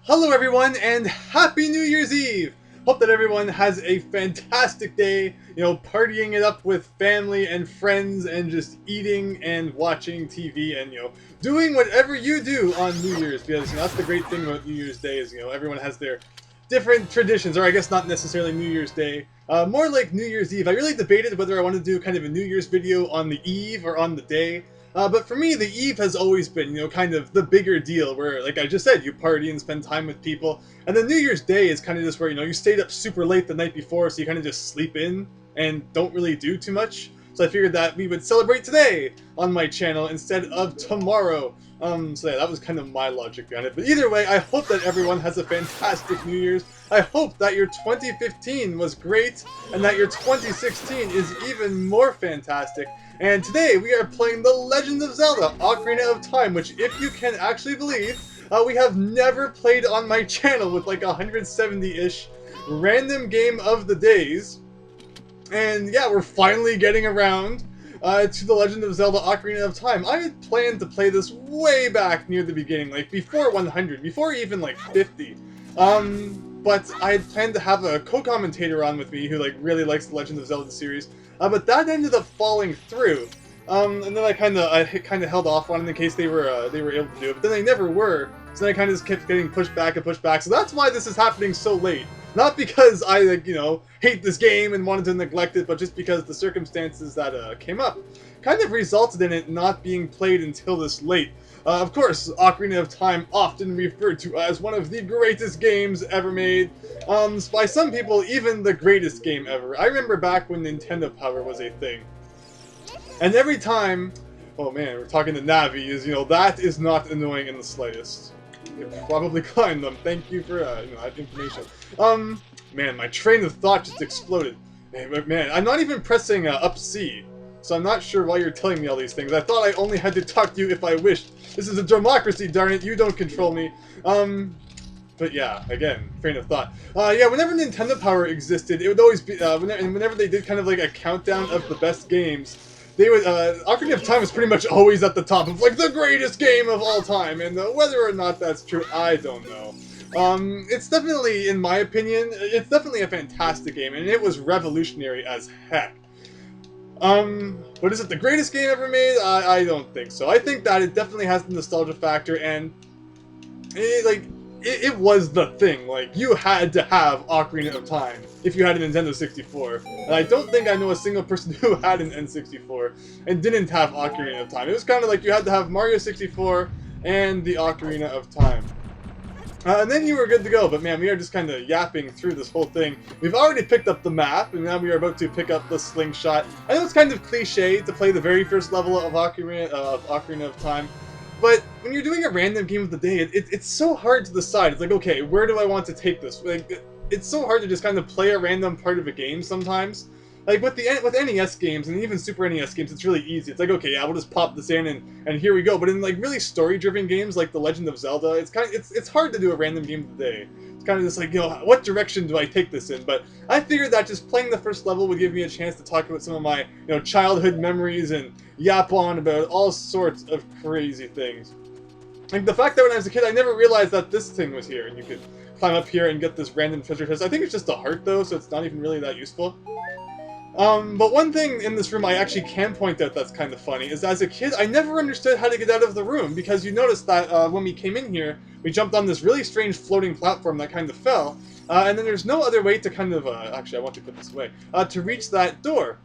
Hello everyone and happy New Year's Eve! Hope that everyone has a fantastic day, partying it up with family and friends and just eating and watching TV and, doing whatever you do on New Year's because, that's the great thing about New Year's Day is, everyone has their different traditions, or I guess not necessarily New Year's Day, more like New Year's Eve. I really debated whether I want to do kind of a New Year's video on the eve or on the day. But for me, the eve has always been, kind of the bigger deal where, like I just said, you party and spend time with people. And then New Year's Day is kind of just where, you stayed up super late the night before, so you kind of just sleep in and don't really do too much. So I figured that we would celebrate today on my channel instead of tomorrow. So yeah, that was kind of my logic behind it. But either way, I hope that everyone has a fantastic New Year's. I hope that your 2015 was great and that your 2016 is even more fantastic. And today we are playing The Legend of Zelda Ocarina of Time, which, if you can actually believe, we have never played on my channel with like 170-ish random game of the days. And yeah, we're finally getting around to The Legend of Zelda Ocarina of Time. I had planned to play this way back near the beginning, like before 100, before even like 50. But I had planned to have a co-commentator on with me who like really likes the Legend of Zelda series. But that ended up falling through. And then I kind of held off on it in case they were able to do it, but then they never were. So then I kind of just kept getting pushed back and pushed back. So that's why this is happening so late. Not because I, like, hate this game and wanted to neglect it, but just because the circumstances that came up kind of resulted in it not being played until this late. Of course, Ocarina of Time, often referred to as one of the greatest games ever made. By some people, even the greatest game ever. I remember back when Nintendo Power was a thing. And every time, oh man, we're talking to Navi, that is not annoying in the slightest. You can probably climb them. Thank you for that information. Man, my train of thought just exploded. Man, I'm not even pressing up C. So I'm not sure why you're telling me all these things. I thought I only had to talk to you if I wished. This is a democracy, darn it. You don't control me. But yeah, again, train of thought. Yeah, whenever Nintendo Power existed, it would always be, whenever they did kind of like a countdown of the best games, they would, Ocarina of Time was pretty much always at the top of, like, the greatest game of all time, and whether or not that's true, I don't know. It's definitely, in my opinion, it's definitely a fantastic game, and it was revolutionary as heck. But is it the greatest game ever made? I don't think so. I think that it definitely has the nostalgia factor, and it was the thing. Like, you had to have Ocarina of Time if you had a Nintendo 64. And I don't think I know a single person who had an N64 and didn't have Ocarina of Time. It was kind of like you had to have Mario 64 and the Ocarina of Time. And then you were good to go, but man, we are just kind of yapping through this whole thing. We've already picked up the map, and now we are about to pick up the slingshot. I know it's kind of cliche to play the very first level of Ocarina of Time, but when you're doing a random game of the day, it's so hard to decide. It's like, okay, where do I want to take this? Like, it's so hard to just kind of play a random part of a game sometimes. Like, with NES games, and even Super NES games, it's really easy. It's like, okay, yeah, we'll just pop this in, and here we go. But in, like, really story-driven games, like The Legend of Zelda, it's hard to do a random game of the day. It's kind of just like, what direction do I take this in? But I figured that just playing the first level would give me a chance to talk about some of my, childhood memories and yap on about all sorts of crazy things. Like, the fact that when I was a kid, I never realized that this thing was here, and you could climb up here and get this random treasure chest. I think it's just a heart, though, so it's not even really that useful. But one thing in this room I actually can point out that's kind of funny is, as a kid, I never understood how to get out of the room, because you notice that when we came in here, we jumped on this really strange floating platform that kind of fell, and then there's no other way to kind of, actually I want to put this away, to reach that door.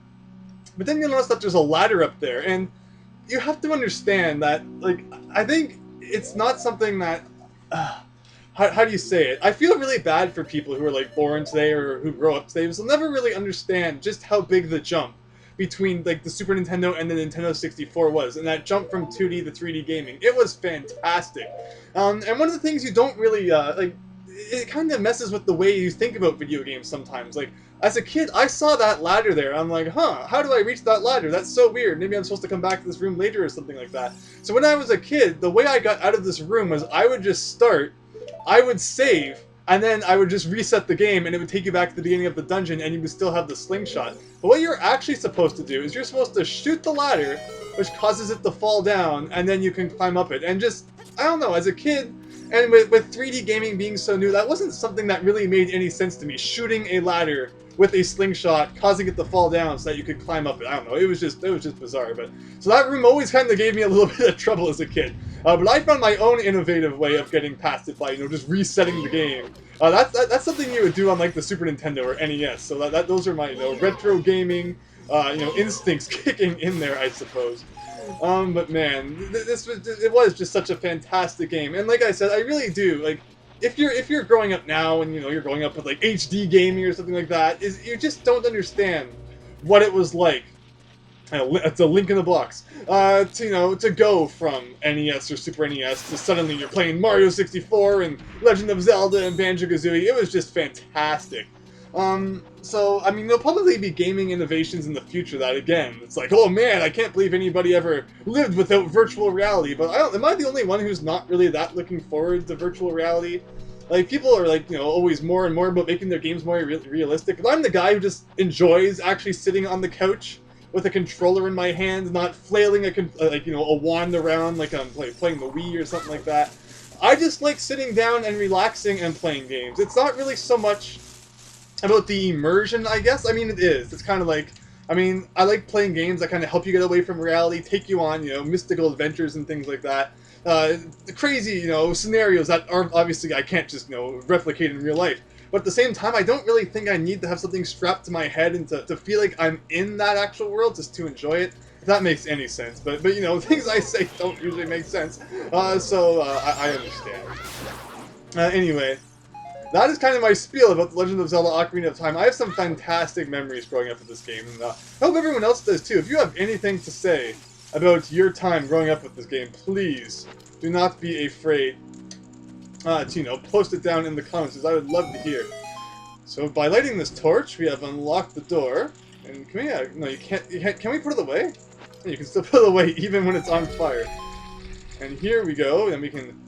But then you'll notice that there's a ladder up there, and you have to understand that, like, I think it's not something that, how do you say it? I feel really bad for people who are, like, born today or who grow up today, because they'll never really understand just how big the jump between, like, the Super Nintendo and the Nintendo 64 was, and that jump from 2D to 3D gaming. It was fantastic. And one of the things you don't really, like, it kind of messes with the way you think about video games sometimes. Like, as a kid, I saw that ladder there. I'm like, huh, how do I reach that ladder? That's so weird. Maybe I'm supposed to come back to this room later or something like that. So when I was a kid, the way I got out of this room was I would just start, I would save, and then I would just reset the game, and it would take you back to the beginning of the dungeon, and you would still have the slingshot. But what you're actually supposed to do is you're supposed to shoot the ladder, which causes it to fall down, and then you can climb up it. And just, I don't know, as a kid, And with 3D gaming being so new, that wasn't something that really made any sense to me. Shooting a ladder with a slingshot, causing it to fall down so that you could climb up it. I don't know. It was just bizarre. But so that room always kind of gave me a little bit of trouble as a kid. But I found my own innovative way of getting past it by just resetting the game. That's something you would do on like the Super Nintendo or NES. So those are my retro gaming instincts kicking in there, I suppose. But man, it was just such a fantastic game, and like I said, I really do like. If you're growing up now and you're growing up with like HD gaming or something like that, you just don't understand what it was like. It's a link in the box. To go from NES or Super NES to suddenly you're playing Mario 64 and Legend of Zelda and Banjo-Kazooie. It was just fantastic. So, I mean, there'll probably be gaming innovations in the future that, again, it's like, oh man, I can't believe anybody ever lived without virtual reality, but am I the only one who's not really that looking forward to virtual reality? Like, people are like, always more and more about making their games more realistic. If I'm the guy who just enjoys actually sitting on the couch with a controller in my hand, not flailing a wand around like I'm playing the Wii or something like that. I just like sitting down and relaxing and playing games. It's not really so much about the immersion, I guess. I mean, it is. It's kind of like, I like playing games that kind of help you get away from reality, take you on, mystical adventures and things like that. The crazy, scenarios that are obviously I can't just, replicate in real life. But at the same time, I don't really think I need to have something strapped to my head and to feel like I'm in that actual world just to enjoy it. If that makes any sense. But things I say don't usually make sense. So I understand. Anyway. That is kind of my spiel about The Legend of Zelda Ocarina of Time. I have some fantastic memories growing up with this game, and I hope everyone else does too. If you have anything to say about your time growing up with this game, please do not be afraid to, post it down in the comments, because I would love to hear. So by lighting this torch, we have unlocked the door, and can we, no, you can't, can we put it away? You can still put it away even when it's on fire. And here we go, and we can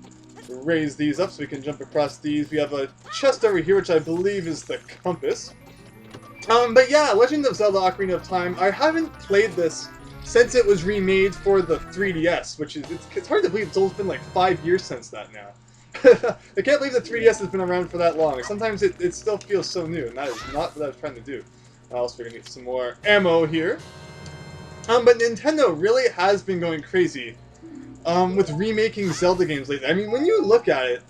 raise these up so we can jump across these. We have a chest over here, which I believe is the compass. But yeah, Legend of Zelda Ocarina of Time, I haven't played this since it was remade for the 3DS, which is, it's hard to believe it's almost been like 5 years since that now. I can't believe the 3DS has been around for that long. Sometimes it still feels so new, and that is not what I was trying to do. Also, we're gonna get some more ammo here. But Nintendo really has been going crazy with remaking Zelda games lately. I mean, when you look at it,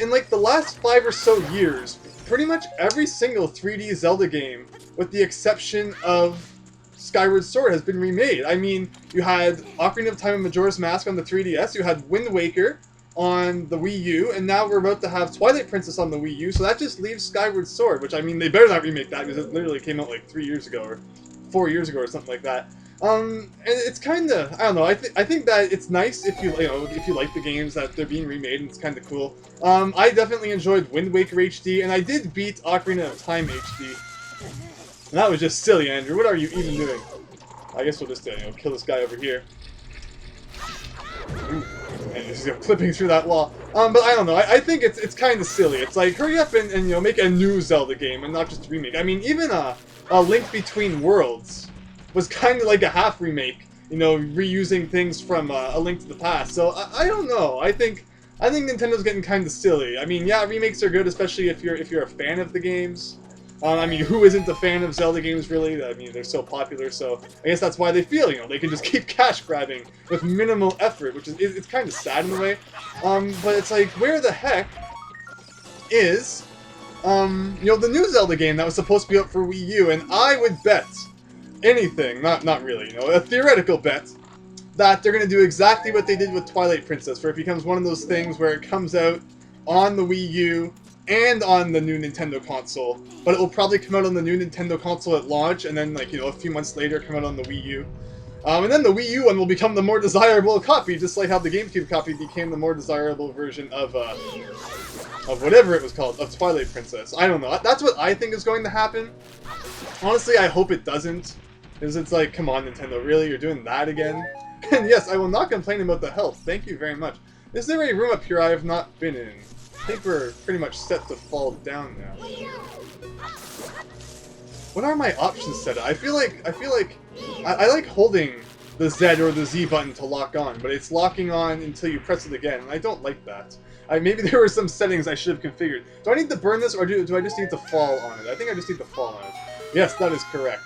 in like the last 5 or so years, pretty much every single 3D Zelda game, with the exception of Skyward Sword, has been remade. I mean, you had Ocarina of Time and Majora's Mask on the 3DS, you had Wind Waker on the Wii U, and now we're about to have Twilight Princess on the Wii U, so that just leaves Skyward Sword, which, I mean, they better not remake that, because it literally came out like 3 years ago, or 4 years ago, or something like that. And it's kind of, I don't know, I think that it's nice if you like the games that they're being remade, and it's kind of cool. I definitely enjoyed Wind Waker HD, and I did beat Ocarina of Time HD. And that was just silly, Andrew. What are you even doing? I guess we'll just, kill this guy over here. Ooh. And he's clipping through that wall. But I don't know, I think it's kind of silly. It's like, hurry up and make a new Zelda game, and not just a remake. I mean, even a Link Between Worlds was kind of like a half remake, reusing things from A Link to the Past. So I don't know. I think Nintendo's getting kind of silly. I mean, yeah, remakes are good, especially if you're a fan of the games. I mean, who isn't a fan of Zelda games, really? I mean, they're so popular, so I guess that's why they feel, they can just keep cash grabbing with minimal effort, which is it's kind of sad in a way. But it's like, where the heck is, the new Zelda game that was supposed to be out for Wii U? And I would bet anything, not really, a theoretical bet, that they're going to do exactly what they did with Twilight Princess, where it becomes one of those things where it comes out on the Wii U and on the new Nintendo console, but it will probably come out on the new Nintendo console at launch, and then, like, a few months later come out on the Wii U. And then the Wii U one will become the more desirable copy, just like how the GameCube copy became the more desirable version of whatever it was called, of Twilight Princess. I don't know. That's what I think is going to happen. Honestly, I hope it doesn't, because it's like, come on, Nintendo, really? You're doing that again? And yes, I will not complain about the health. Thank you very much. Is there a room up here I have not been in? I think we're pretty much set to fall down now. What are my options set at? I feel like I like holding the Z or the Z button to lock on, but it's locking on until you press it again, and I don't like that. Maybe there were some settings I should have configured. Do I need to burn this, or do I just need to fall on it? I think I just need to fall on it. Yes, that is correct.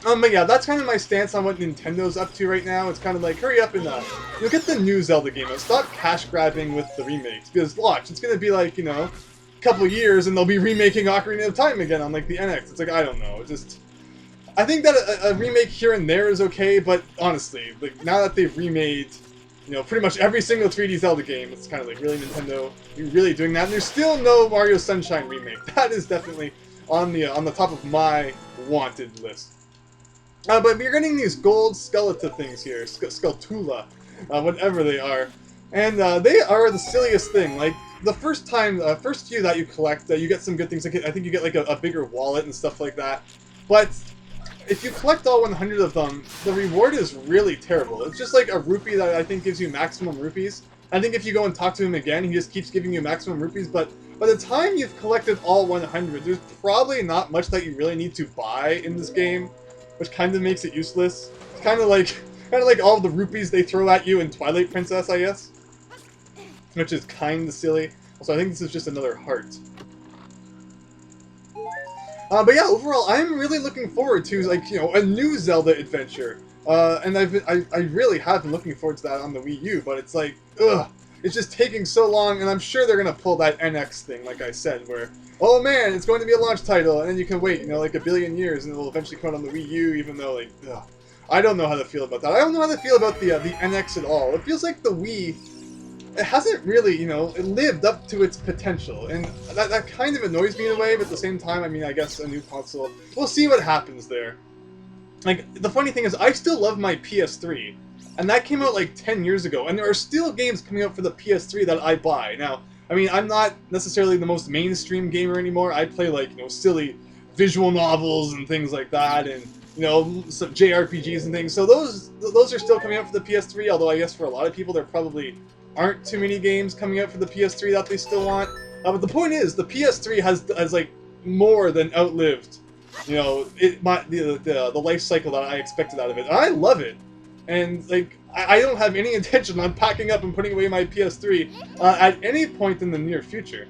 But yeah, that's kind of my stance on what Nintendo's up to right now. It's kind of like, hurry up and, get the new Zelda game out. Stop cash grabbing with the remakes. Because, watch, it's gonna be like, a couple years and they'll be remaking Ocarina of Time again on, like, the NX. It's like, I don't know. I think that a remake here and there is okay, but honestly, like, now that they've remade, pretty much every single 3D Zelda game, it's kind of like, really, Nintendo? You're really doing that? And there's still no Mario Sunshine remake. That is definitely on the top of my wanted list. But we're getting these gold skeleton things here, Skulltula, whatever they are, and they are the silliest thing. Like, the first few that you collect, you get some good things. Like, I think you get like a bigger wallet and stuff like that. But if you collect all 100 of them, the reward is really terrible. It's just like a rupee that I think gives you maximum rupees. I think if you go and talk to him again, he just keeps giving you maximum rupees. But by the time you've collected all 100, there's probably not much that you really need to buy in this game, which kind of makes it useless. It's kind of like all the rupees they throw at you in Twilight Princess, I guess, which is kind of silly. Also, I think this is just another heart. But yeah, overall, I'm really looking forward to, like, a new Zelda adventure. And I really have been looking forward to that on the Wii U, but it's like, ugh, it's just taking so long, and I'm sure they're gonna pull that NX thing, like I said, where, oh man, it's going to be a launch title, and then you can wait, like a billion years, and it'll eventually come out on the Wii U, even though, like, ugh. I don't know how to feel about that. I don't know how to feel about the NX at all. It feels like the Wii, it hasn't really, it lived up to its potential, and that kind of annoys me in a way, but at the same time, I mean, I guess a new console, we'll see what happens there. Like, the funny thing is, I still love my PS3, and that came out like 10 years ago, and there are still games coming out for the PS3 that I buy. Now, I mean, I'm not necessarily the most mainstream gamer anymore. I play, like, silly visual novels and things like that, and, some JRPGs and things. So those are still coming out for the PS3, although I guess for a lot of people there probably aren't too many games coming out for the PS3 that they still want. But the point is, the PS3 has like, more than outlived, the life cycle that I expected out of it. And I love it. And, like, I don't have any intention on packing up and putting away my PS3 at any point in the near future.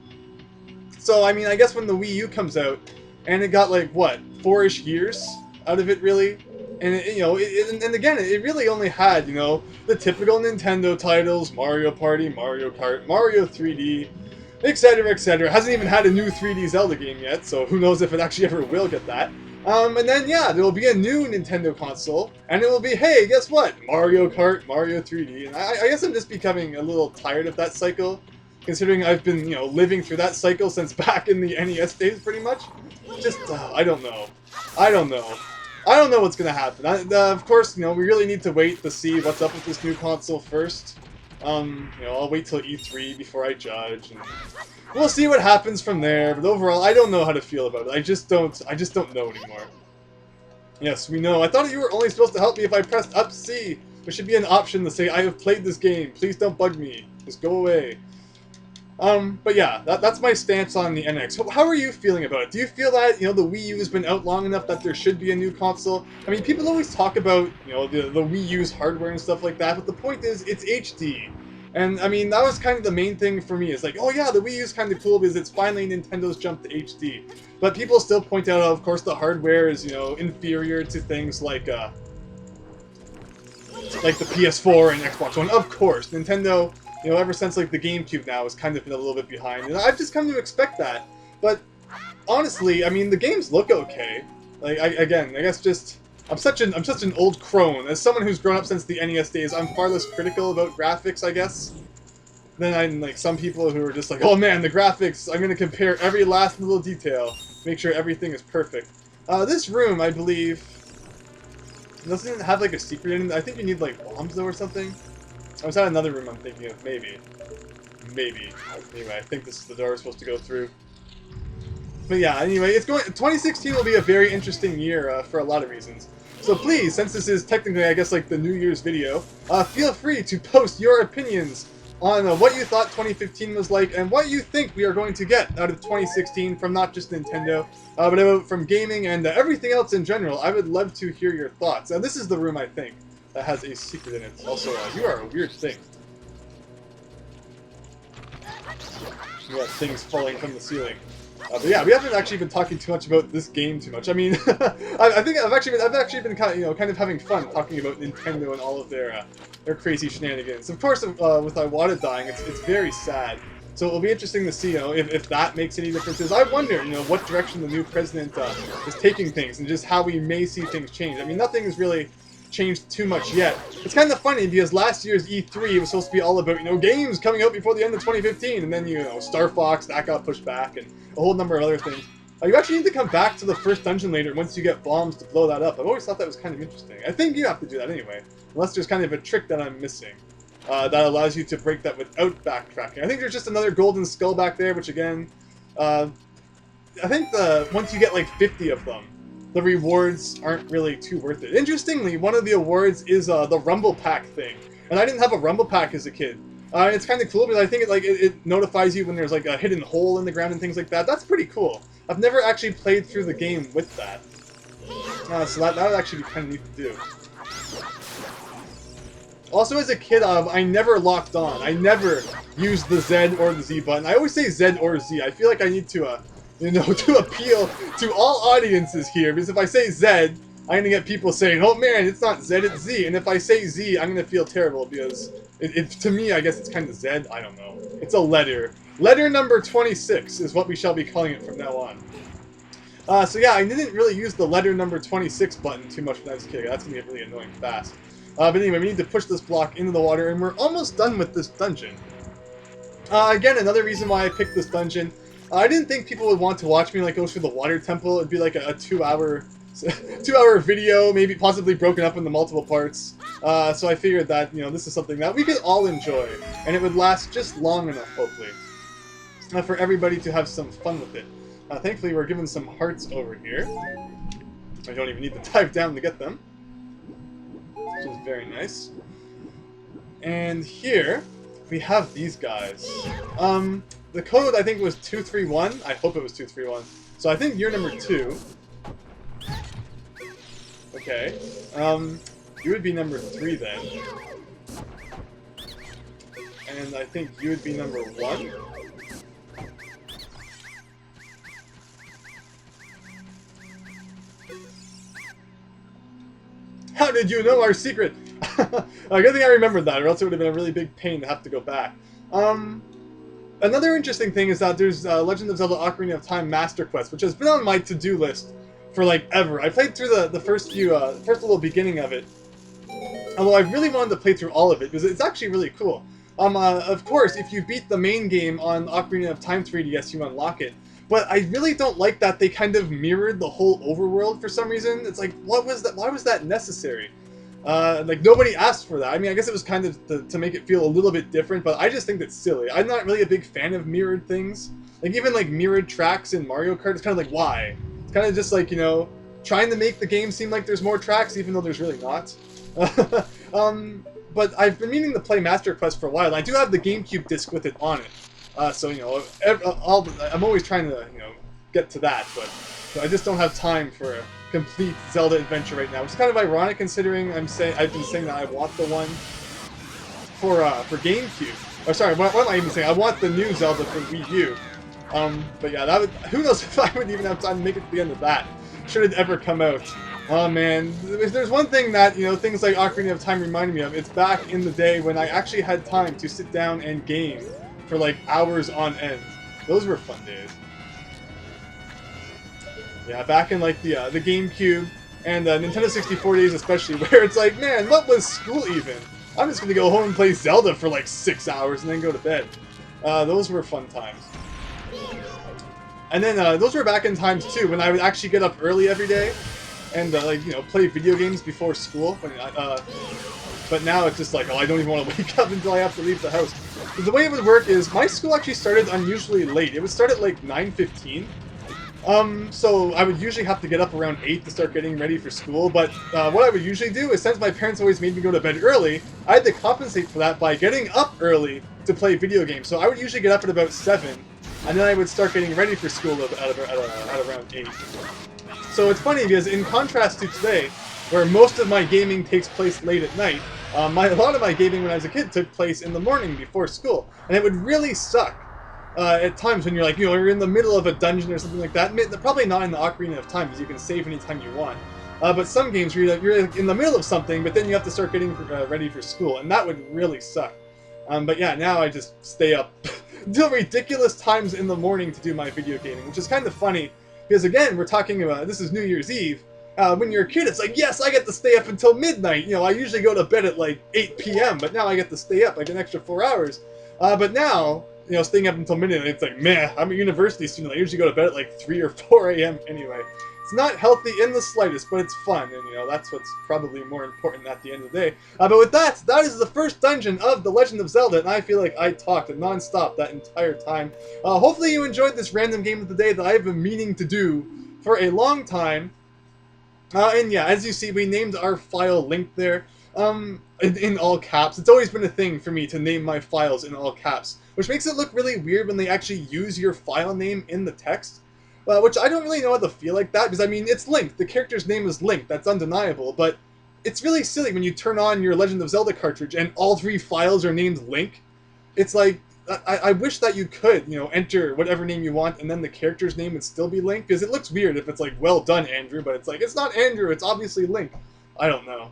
So, I mean, I guess when the Wii U comes out, and it got, like, what, 4-ish years out of it, really? And, and again, it really only had, the typical Nintendo titles, Mario Party, Mario Kart, Mario 3D, etc., etc. Hasn't even had a new 3D Zelda game yet, so who knows if it actually ever will get that. And then, yeah, there will be a new Nintendo console, and it will be, hey, guess what? Mario Kart, Mario 3D. And I guess I'm just becoming a little tired of that cycle, considering I've been, living through that cycle since back in the NES days, pretty much. Just, I don't know. I don't know what's gonna happen. Of course, we really need to wait to see what's up with this new console first. I'll wait till E3 before I judge, and we'll see what happens from there. But overall, I don't know how to feel about it. I just don't know anymore. Yes, we know. I thought you were only supposed to help me if I pressed up C. There should be an option to say, I have played this game. Please don't bug me. Just go away. But yeah, that's my stance on the NX. How are you feeling about it? Do you feel that, the Wii U has been out long enough that there should be a new console? I mean, people always talk about, the Wii U's hardware and stuff like that, but the point is, it's HD. And, I mean, that was kind of the main thing for me. It's like, oh yeah, the Wii U's kind of cool because it's finally Nintendo's jumped to HD. But people still point out, of course, the hardware is, inferior to things like the PS4 and Xbox One. Of course, Nintendo, ever since, like, the GameCube now has kind of been a little bit behind. And I've just come to expect that. But, honestly, I mean, the games look okay. Like, I guess just, I'm such an old crone. As someone who's grown up since the NES days, I'm far less critical about graphics, I guess, than I'm, like, some people who are just like, oh man, the graphics, I'm gonna compare every last little detail, make sure everything is perfect. This room, I believe, doesn't it have, like, a secret in it? I think you need, like, bombs, though, or something? Or is that another room I'm thinking of? Maybe. Maybe. Anyway, I think this is the door we're supposed to go through. But yeah, anyway, 2016 will be a very interesting year for a lot of reasons. So please, since this is technically, I guess, like the New Year's video, feel free to post your opinions on what you thought 2015 was like and what you think we are going to get out of 2016 from not just Nintendo, but from gaming and everything else in general. I would love to hear your thoughts. And this is the room, I think, that has a secret in it. Also, you are a weird thing. You got things falling from the ceiling. But yeah, we haven't actually been talking too much about this game too much. I mean, I think I've actually been kind of, kind of having fun talking about Nintendo and all of their crazy shenanigans. Of course, with Iwata dying, it's very sad. So it'll be interesting to see, if that makes any differences. I wonder, what direction the new president is taking things, and just how we may see things change. I mean, nothing has really changed too much yet. It's kind of funny because last year's E3 was supposed to be all about, games coming out before the end of 2015, and then, Star Fox, that got pushed back, and a whole number of other things. You actually need to come back to the first dungeon later once you get bombs to blow that up. I've always thought that was kind of interesting. I think you have to do that anyway, unless there's kind of a trick that I'm missing. That allows you to break that without backtracking. I think there's just another golden skull back there, which again, I think once you get like 50 of them, the rewards aren't really too worth it. Interestingly, one of the awards is the Rumble Pack thing, and I didn't have a Rumble Pack as a kid. It's kind of cool because I think it notifies you when there's like a hidden hole in the ground and things like that. That's pretty cool. I've never actually played through the game with that, so that would actually be kind of neat to do. Also, as a kid, I never locked on. I never used the Z or the Z button. I always say Z or Z. I feel like I need to, to appeal to all audiences here. Because if I say Z, I'm going to get people saying, oh man, it's not Z, it's Z. And if I say Z, I'm going to feel terrible because, to me, I guess it's kind of Z. I don't know. It's a letter. Letter number 26 is what we shall be calling it from now on. So yeah, I didn't really use the letter number 26 button too much when I was a kid. That's going to get really annoying fast. But anyway, we need to push this block into the water, and we're almost done with this dungeon. Again, another reason why I picked this dungeon. I didn't think people would want to watch me go through the water temple. It'd be like a 2-hour video, maybe possibly broken up into multiple parts. So I figured that, this is something that we could all enjoy, and it would last just long enough, hopefully, for everybody to have some fun with it. Thankfully, we're given some hearts over here. I don't even need to dive down to get them, which is very nice. And here, we have these guys. The code, I think, was 231. I hope it was 231. So I think you're number 2. Okay. You would be number 3 then. And I think you would be number 1. How did you know our secret? Good thing I remembered that, or else it would have been a really big pain to have to go back. Another interesting thing is that there's Legend of Zelda Ocarina of Time Master Quest, which has been on my to-do list for ever. I played through the first little beginning of it, although I really wanted to play through all of it because it's actually really cool. Of course, if you beat the main game on Ocarina of Time 3DS, you unlock it. But I really don't like that they kind of mirrored the whole overworld for some reason. It's like, what was that? Why was that necessary? Nobody asked for that. I mean, I guess it was kind of to make it feel a little bit different, but I just think that's silly. I'm not really a big fan of mirrored things. Even mirrored tracks in Mario Kart, it's kind of why? It's kind of just trying to make the game seem like there's more tracks, even though there's really not. But I've been meaning to play Master Quest for a while. I do have the GameCube disc with it on it. So, I'm always trying to, get to that, but I just don't have time for a complete Zelda adventure right now, which is kind of ironic considering I've been saying that I want the one for GameCube. Or sorry, what am I even saying? I want the new Zelda for Wii U. But yeah, who knows if I would even have time to make it to the end of that, should it ever come out. Oh man, if there's one thing that, things like Ocarina of Time reminded me of, it's back in the day when I actually had time to sit down and game for hours on end. Those were fun days. Yeah, back in the GameCube and Nintendo 64 days especially, where it's man, what was school even? I'm just gonna go home and play Zelda for 6 hours and then go to bed. Those were fun times. And then those were back in times too when I would actually get up early every day and play video games before school. But now it's just oh, I don't even want to wake up until I have to leave the house. The way it would work is my school actually started unusually late. It would start at 9:15. So I would usually have to get up around 8 to start getting ready for school, but what I would usually do is, since my parents always made me go to bed early, I had to compensate for that by getting up early to play video games. So I would usually get up at about 7, and then I would start getting ready for school at around 8. So it's funny because in contrast to today, where most of my gaming takes place late at night, a lot of my gaming when I was a kid took place in the morning before school, and it would really suck at times when you're like, you're in the middle of a dungeon or something like that. Probably not in the Ocarina of Time, because you can save anytime you want. But some games where you're like in the middle of something, but then you have to start getting ready for school, and that would really suck. But yeah, now I just stay up until ridiculous times in the morning to do my video gaming, which is kind of funny, because again, we're talking about, this is New Year's Eve. When you're a kid, it's like, yes, I get to stay up until midnight. I usually go to bed at like 8 p.m., but now I get to stay up like an extra 4 hours. But now, staying up until midnight, it's like, meh, I'm a university student. I usually go to bed at like 3 or 4 a.m. anyway. It's not healthy in the slightest, but it's fun, and that's what's probably more important at the end of the day. But with that is the first dungeon of The Legend of Zelda, and I feel like I talked non-stop that entire time. Hopefully you enjoyed this random game of the day that I've been meaning to do for a long time. And yeah, as you see, we named our file link there in all caps. It's always been a thing for me to name my files in all caps, which makes it look really weird when they actually use your file name in the text. Which I don't really know how to feel like that, because I mean, it's Link. The character's name is Link. That's undeniable. But it's really silly when you turn on your Legend of Zelda cartridge and all 3 files are named Link. It's like, I wish that you could, enter whatever name you want and then the character's name would still be Link, because it looks weird if it's like, well done, Andrew, but it's like, it's not Andrew, it's obviously Link. I don't know.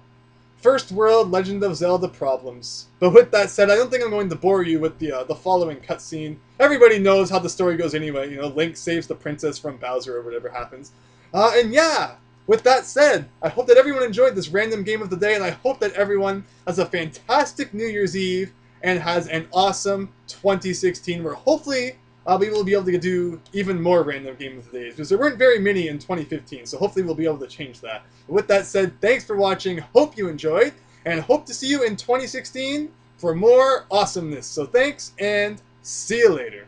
First world Legend of Zelda problems. But with that said, I don't think I'm going to bore you with the following cutscene. Everybody knows how the story goes anyway. Link saves the princess from Bowser or whatever happens. And yeah, with that said, I hope that everyone enjoyed this random game of the day, and I hope that everyone has a fantastic New Year's Eve and has an awesome 2016, where hopefully we will be able to do even more random game of the days, because there weren't very many in 2015, so hopefully we'll be able to change that. But with that said, thanks for watching, hope you enjoyed, and hope to see you in 2016 for more awesomeness. So thanks, and see you later.